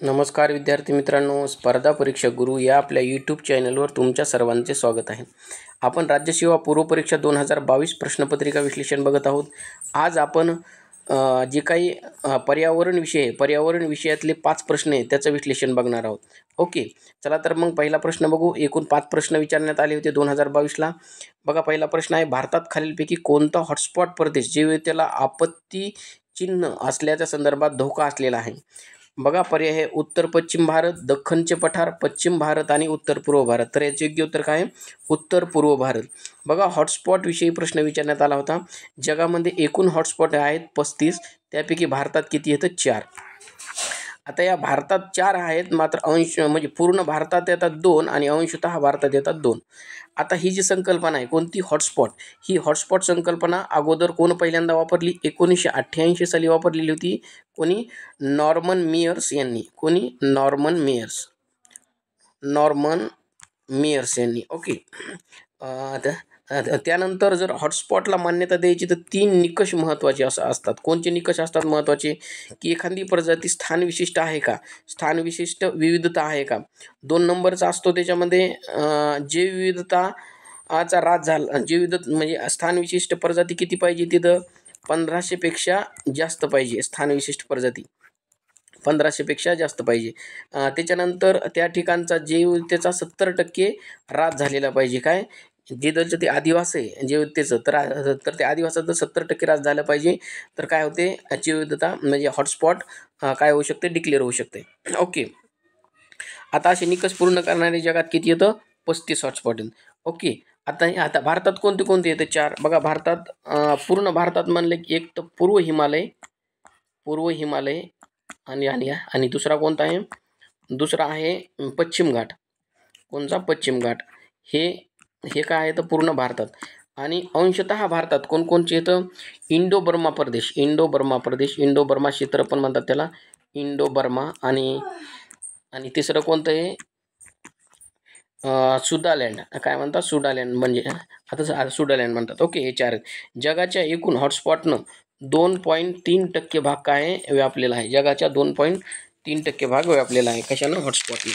नमस्कार विद्यार्थी मित्रांनो, स्पर्धा परीक्षा गुरु या आपल्या यूट्यूब चॅनलवर तुमच्या सर्वांचे स्वागत आहे. आपण राज्यसेवा पूर्व परीक्षा 2022 प्रश्नपत्रिका विश्लेषण बघत आहोत. आज आपण जे काही पर्यावरण विषयातले 5 प्रश्न आहेत त्याचं विश्लेषण बघणार आहोत. ओके, चला तर मग पहिला प्रश्न बघू. एकूण 5 प्रश्न विचारण्यात आले होते 2022ला. बघा, पहिला प्रश्न आहे, भारतात खालीलपैकी कोणता हॉटस्पॉट प्रदेश जीवविद्येला आपत्ती चिन्ह असल्याच्या संदर्भात धोका असलेला आहे? बघा, पर्याय आहे उत्तर पश्चिम भारत, दख्खनचे पठार, पश्चिम भारत आणि उत्तर पूर्व भारत. तर याचे योग्य उत्तर काय आहे? उत्तर पूर्व भारत. बघा, हॉटस्पॉट विषयी प्रश्न विचारण्यात आला होता. जगामध्ये एकूण हॉटस्पॉट आहेत 35, त्यापैकी भारतात किती येतं? 4. आता या भारतात 4 आहेत, मात्र अंश म्हणजे पूर्ण भारतात येतात 2 आणि अंशतः भारतात येतात 2. आता ही जी संकल्पना आहे कोणती? हॉटस्पॉट. ही हॉटस्पॉट संकल्पना अगोदर कोण पहिल्यांदा वापरली? 1988 साली वापरलेली होती. कोणी? नॉर्मन मेयर्स यांनी. कोणी? नॉर्मन मेयर्स यांनी. ओके. त्यानंतर जर हॉटस्पॉटला मान्यता द्यायची तर 3 निकष महत्त्वाचे असतात. कोणते निकष असतात महत्त्वाचे? की एखादी प्रजाती स्थानविशिष्ट आहे का? स्थानविशिष्ट विविधता आहे का? 2 नंबरचा असतो त्याच्यामध्ये जैवविविधताचा ऱ्हास झाला. जैवविविधता म्हणजे स्थानविशिष्ट प्रजाती किती पाहिजे तिथं? 1500 पेक्षा जास्त पाहिजे. स्थानविशिष्ट प्रजाती 1500 पेक्षा जास्त पाहिजे. त्याच्यानंतर त्या ठिकाणचा जैवविविधतेचा 70% ऱ्हास झालेला पाहिजे. काय? जिथलचं ते आदिवासी आहे जैवविविधतेचं, तर त्या आदिवासाचं 70% ऱ्हास झालं पाहिजे. तर काय होते? जैवविविधता म्हणजे हॉटस्पॉट काय होऊ शकते? डिक्लेअर होऊ शकते. ओके. आता असे निकष पूर्ण करणारे जगात किती येतं? 35 हॉटस्पॉट आहेत. ओके. आता भारतात कोणते कोणते येते? 4. बघा, भारतात पूर्ण भारतात म्हणले की एक तर पूर्व हिमालय आणि आणि आणि दुसरा कोणता आहे? दुसरा आहे पश्चिम घाट. कोणता? पश्चिम घाट. हे हे काय आहे तर पूर्ण भारतात. आणि अंशतः भारतात कोणकोणचे येतं? इंडो बर्मा प्रदेश, इंडो बर्मा क्षेत्र पण म्हणतात त्याला, इंडो बर्मा. आणि तिसरं कोणतं आहे? सुडालँड. काय म्हणतात? सुडालँड म्हणजे आता सुडालँड म्हणतात. ओके, हे 4 आहेत. जगाच्या एकूण हॉटस्पॉटनं 2.3% भाग काय व्यापलेला आहे? जगाच्या 2.3% भाग व्यापलेला आहे. कशानं? हॉटस्पॉटनं.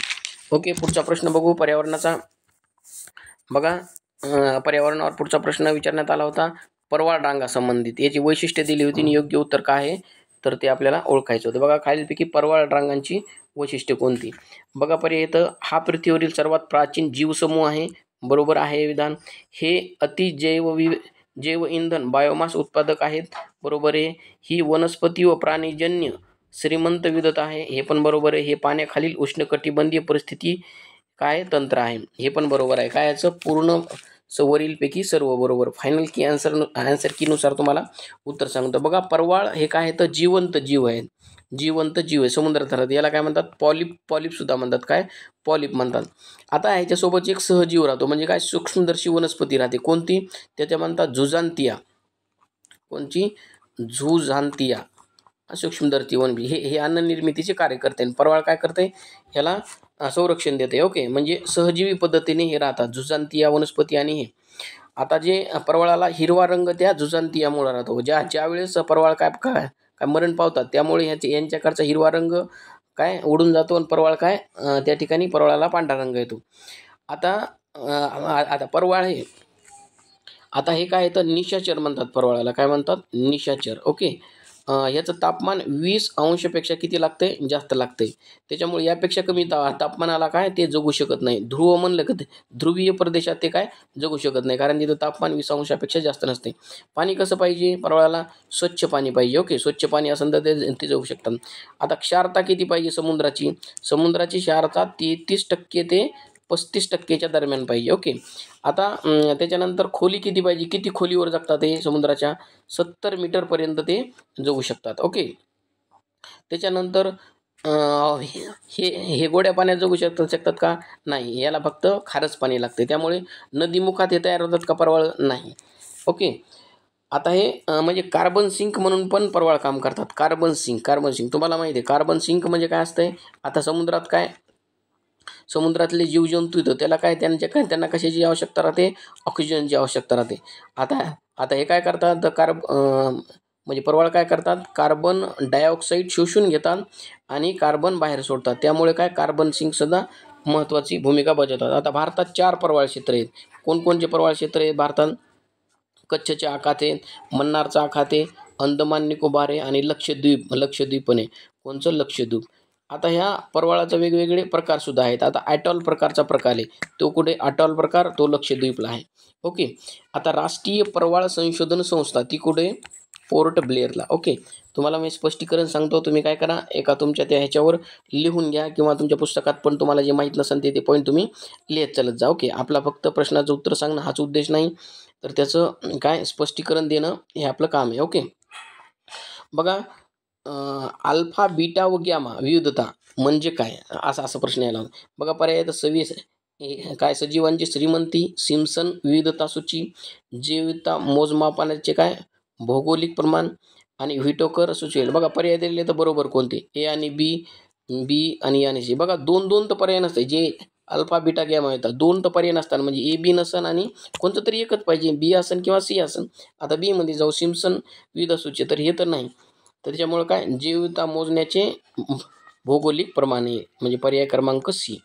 ओके, पुढचा प्रश्न बघू पर्यावरणाचा. बघा, पर्यावरणावर पुढचा प्रश्न विचारण्यात आला होता. परवाळ रांगा संबंधित याची वैशिष्ट्ये दिली होती आणि योग्य उत्तर काय आहे तर ते आपल्याला ओळखायचं होतं. बघा, खालीलपैकी परवाळ रांगांची वैशिष्ट्ये कोणती? बघा, पर्याय येतं हा पृथ्वीवरील सर्वात प्राचीन जीवसमूह आहे. बरोबर आहे विधान. हे जैव इंधन बायोमास उत्पादक आहेत. बरोबर आहे. ही वनस्पती व प्राणीजन्य श्रीमंत विविधता आहे. हे पण बरोबर आहे. हे पाण्याखालील उष्णकटिबंधीय परिस्थिती काय तंत्र आहे. हे पण बरोबर आहे. काय याचं? पूर्ण वरीलपैकी सर्व बरोबर. फायनल की आन्सर कीनुसार तुम्हाला उत्तर सांगतो. बघा, परवाळ हे काय आहे तर जिवंत जीव आहे. समुद्रात राहतात. याला काय म्हणतात? पॉलिप सुद्धा म्हणतात. काय? पॉलिप म्हणतात. आता ह्याच्यासोबत एक सहजीव राहतो म्हणजे काय? सूक्ष्मदर्शी वनस्पती राहते. कोणती? त्याच्या म्हणतात झुजांतिया. कोणची? झुजांतिया. सूक्ष्मदर्शी वनस्पती हे अन्न निर्मितीचे कार्य करते. परवाळ काय करते? ह्याला संरक्षण देते. ओके, म्हणजे सहजीवी पद्धतीने हे राहतात झुजांतिया वनस्पती. आणि हे आता जे परवाळाला हिरवा रंग त्या झुजांतियामुळे राहतो. ज्या वेळेस परवाळ काय मरण पावतात त्यामुळे यांच्याकडचा हिरवा रंग काय उडून जातो आणि परवाळ काय त्या ठिकाणी परवाळाला पांढरा रंग येतो. आता परवाळ हे हे काय तर निशाचर म्हणतात. परवाळाला काय म्हणतात? निशाचर. ओके. याचं तापमान 20 अंशपेक्षा किती लागते? जास्त लागते. त्याच्यामुळे यापेक्षा कमी तापमानाला काय ते जगू शकत नाही. ध्रुव म्हणलं का ध्रुवीय प्रदेशात ते काय जगू शकत नाही, कारण तिथं तापमान 20 अंशापेक्षा जास्त नसते. पाणी कसं पाहिजे परवाळाला? स्वच्छ पाणी पाहिजे. ओके, स्वच्छ पाणी असेल तर ते जगू शकतात. आता क्षारता किती पाहिजे समुद्राची? समुद्राची क्षारता 33% ते 35% दरम्यान पाहिजे. ओके. आता त्याच्यानंतर खोली किती पाहिजे? किती खोलीवर जगतात ते समुद्राच्या? 70 मीटरपर्यंत ते जगू शकतात. ओके. त्याच्यानंतर हे गोड्या पाण्यात जगू शकतात का? नाही, याला फक्त खारच पाणी लागते. त्यामुळे नदीमुखात हे तयार होतात का परवाळ? नाही. ओके. आता हे म्हणजे कार्बन सिंक म्हणून पण परवाळ काम करतात. कार्बन सिंक तुम्हाला माहिती आहे. कार्बन सिंक म्हणजे काय असतंय? आता समुद्रातले जीवजंतू येतं त्याला काय त्यांना कशाची आवश्यकता राहते? ऑक्सिजनची आवश्यकता राहते. आता हे काय करतात? म्हणजे प्रवाळ काय करतात, कार्बन डायऑक्साईड शोषून घेतात आणि कार्बन बाहेर सोडतात, त्यामुळे काय कार्बन सिंक सुद्धा महत्त्वाची भूमिका बजावतात. आता भारतात 4 प्रवाळ क्षेत्र आहेत. कोणकोणचे प्रवाळ क्षेत्र आहेत भारतात? कच्छचे आखाते, मन्नारचा आखाते, अंदमान निकोबार आहे आणि लक्षद्वीप पण आहे. कोणचं? लक्षद्वीप. आता ह्या प्रवाळाचे वेगवेगळे प्रकार सुद्धा आहेत. आता ॲटॉल प्रकारचा प्रकार आहे, तो कुठे? ॲटॉल प्रकार तो लक्षद्वीपला आहे. ओके. आता राष्ट्रीय प्रवाळ संशोधन संस्था ती कुठे? पोर्ट ब्लेअरला. ओके. तुम्हाला मी स्पष्टीकरण सांगतो, तुम्ही काय करा, एका तुमच्या त्या ह्याच्यावर लिहून घ्या किंवा तुमच्या पुस्तकात पण तुम्हाला जे माहीत नसेल ते पॉईंट तुम्ही लिहित चालत जा. ओके. आपला फक्त प्रश्नाचं उत्तर सांगणं हाच उद्देश नाही, तर त्याचं काय स्पष्टीकरण देणं हे आपलं काम आहे. ओके. बघा, अल्फा बीटा व गॅमा विविधता म्हणजे काय, असा प्रश्न यायला. बघा पर्याय तर 26 काय? सजीवांची श्रीमंती, सिम्पसन विविधता सूची, जैविकता मोजमापानाचे काय भौगोलिक प्रमाण आणि व्हिटोकर सूचवेल. बघा पर्याय दिलेले तर बरोबर कोणते? ए आणि बी आणि आणि सी. बघा 2 तर पर्याय नसते, जे अल्फा बीटा गॅमा येतात 2 तर पर्याय नसतात, म्हणजे ए बी नसन आणि कोणतं तरी एकच पाहिजे, बी असन किंवा सी असन. आता बी मध्ये जाऊ सिम्पसन विविधता सूची, तर हे तर नाही, तर त्याच्यामुळे काय जैविकता मोजण्याचे भौगोलिक प्रमाण आहे, म्हणजे पर्याय क्रमांक सी.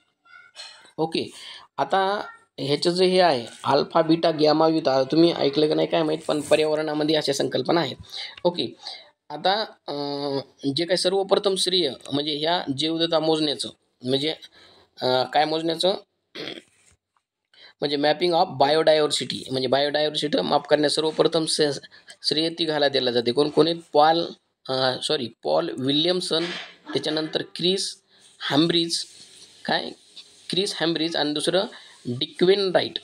ओके. आता ह्याचं जे हे आहे अल्फा बीटा गॅमा विविधता, तुम्ही ऐकलं का नाही काय माहीत, पण पर्यावरणामध्ये अशा संकल्पना आहेत. ओके. आता जे काय सर्वप्रथम श्रेय म्हणजे ह्या जैवविविधता मोजण्याचं म्हणजे काय मोजण्याचं, म्हणजे मॅपिंग ऑफ बायोडायव्हर्सिटी, म्हणजे बायोडायव्हर्सिटी माप करण्यास सर्वप्रथम श्रेय ती घाला दिला जाते. कोणी? पॉल विल्यमसन, त्याच्यानंतर क्रिस हॅम्ब्रिज आणि दुसरं डिक्वेन राईट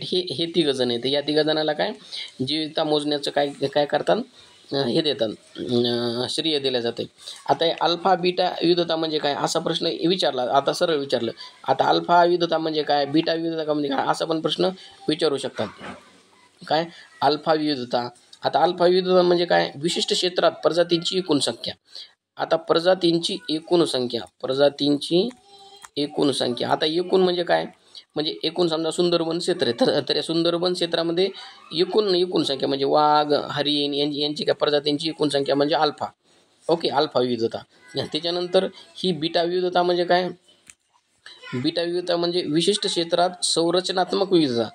हे तिघं जण आहेत. या तिघं जणाला काय जैवविविधता मोजण्याचं काय करतात, हे देतात, श्रेय दिलं जाते. आता अल्फा बीटा विविधता म्हणजे काय असा प्रश्न विचारला, आता सरळ विचारलं. आता अल्फा विविधता म्हणजे काय, बीटा विविधता म्हणजे काय, असा पण प्रश्न विचारू शकतात. काय अल्फा विविधता? आता अल्फा विविधता म्हणजे काय? विशिष्ट क्षेत्रात प्रजातींची एकूण संख्या. आता प्रजातींची एकूण संख्या, आता एकूण म्हणजे काय, म्हणजे एकूण समजा सुंदरबन क्षेत्र आहे, तर या सुंदरबन क्षेत्रामध्ये एकूण संख्या म्हणजे वाघ, हरिण यांची काय प्रजातींची एकूण संख्या म्हणजे अल्फा. ओके. अल्फा विविधता. त्याच्यानंतर ही बीटा विविधता म्हणजे काय? बीटा विविधता म्हणजे विशिष्ट क्षेत्रात संरचनात्मक विविधता,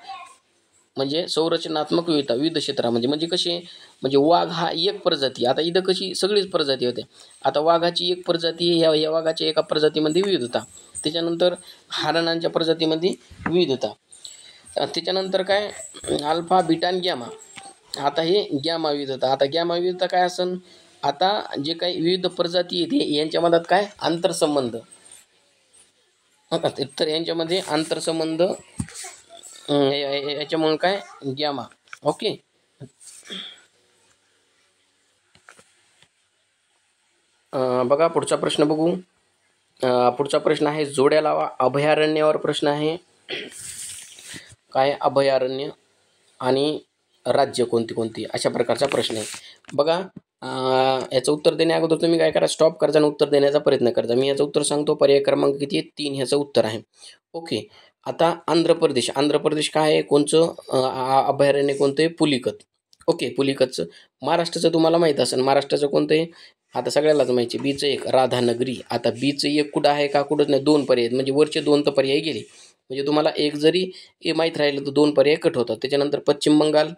विविध क्षेत्रामध्ये म्हणजे कसे, म्हणजे वाघ हा एक प्रजाती, आता इथं कशी सगळीच प्रजाती होते, आता वाघाची एक प्रजाती, या वाघाच्या एका प्रजातीमध्ये विविधता. त्याच्यानंतर हरणांच्या प्रजातीमध्ये विविधता. त्याच्यानंतर काय अल्फा बीटा आणि गॅमा. आता हे गॅमा विविधता. आता गॅमा विविधता काय असन, आता जे काही विविध प्रजाती येते यांच्यामध्ये काय आंतरसंबंध, तर यांच्यामध्ये आंतरसंबंध याच्यामुळे काय गॅमा. ओके. बघा पुढचा प्रश्न बघू. पुढचा प्रश्न आहे जोड्या लावा. अभयारण्यावर प्रश्न आहे. काय अभयारण्य आणि राज्य कोणती अशा प्रकारचा प्रश्न आहे. बघा याचं उत्तर देण्या अगोदर तुम्ही काय करा, स्टॉप करता आणि उत्तर देण्याचा प्रयत्न करता. मी याचं उत्तर सांगतो. पर्याय क्रमांक किती? 3 ह्याचं उत्तर आहे. ओके. आता आंध्र प्रदेश काय आहे, कोणचं अभयारण्य कोणतं आहे? पुलिकत. ओके. पुलिकतचं. महाराष्ट्राचं तुम्हाला माहीत असेल, महाराष्ट्राचं कोणतं आहे आता सगळ्यालाच माहिती, बीचं एक राधानगरी. आता बीचं एक कुठं आहे का कुठंच नाही, 2 पर्याय, म्हणजे वरचे 2 तर पर्याय गेले, म्हणजे तुम्हाला एक जरी हे माहीत राहिलं तर 2 पर्याय कट होतात. त्याच्यानंतर पश्चिम बंगाल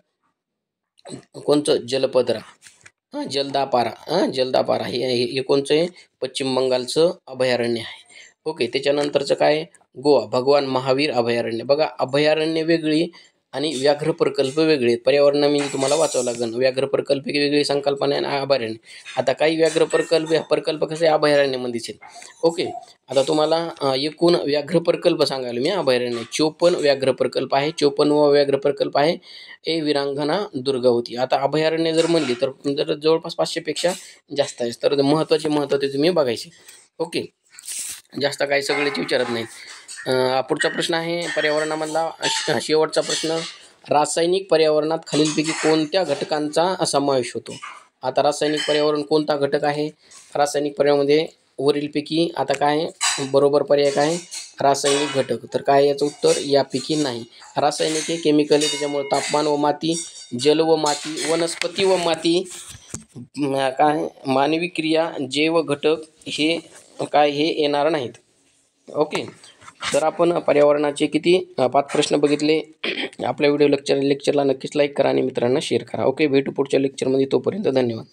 कोणचं? जलपदरा, जलदापारा हे कोणचं आहे? पश्चिम बंगालचं अभयारण्य आहे. ओके. त्याच्यानंतरचं काय? गोवा भगवान महावीर अभयारण्य. बघा अभयारण्य वेगळी आणि व्याघ्र प्रकल्प वेगळे. पर्यावरणामध्ये तुम्हाला वाचावं लागेल. व्याघ्र प्रकल्प वेगळी संकल्पना आहे आणि अभयारण्य. आता काही व्याघ्र प्रकल्प कसे अभयारण्यामध्येच आहेत. ओके. आता तुम्हाला एकूण व्याघ्र प्रकल्प सांगायला मी अभयारण्य 54 व्याघ्र प्रकल्प आहे. 54वा व्याघ्र प्रकल्प आहे विरांगना दुर्गावती. आता अभयारण्य जर म्हणली तर जवळपास 500 पेक्षा जास्त आहे. तर महत्त्वाचे तुम्ही बघायचे. ओके. जास्त काही सगळेच विचारत नाही. पुढचा प्रश्न आहे पर्यावरणामधला शेवटचा प्रश्न. रासायनिक पर्यावरणात खालीलपैकी कोणत्या घटकांचा समावेश होतो? आता रासायनिक पर्यावरण कोणता घटक आहे? रासायनिक पर्यावरणामध्ये वरीलपैकी आता काय बरोबर पर्याय काय? रासायनिक घटक. तर काय याचं उत्तर? यापैकी नाही. रासायनिक हे केमिकल आहे, त्याच्यामुळे तापमान व माती, जल व माती, वनस्पती व माती, काय मानवी क्रिया जैव घटक हे काय हे येणार नाहीत. ओके. तर आपण पर्यावरणाचे किती 5 प्रश्न बघितले. आपल्या व्हिडिओ लेक्चरला नक्कीच लाईक करा आणि मित्रांना शेअर करा. ओके, भेटू पुढच्या लेक्चरमध्ये. तोपर्यंत धन्यवाद.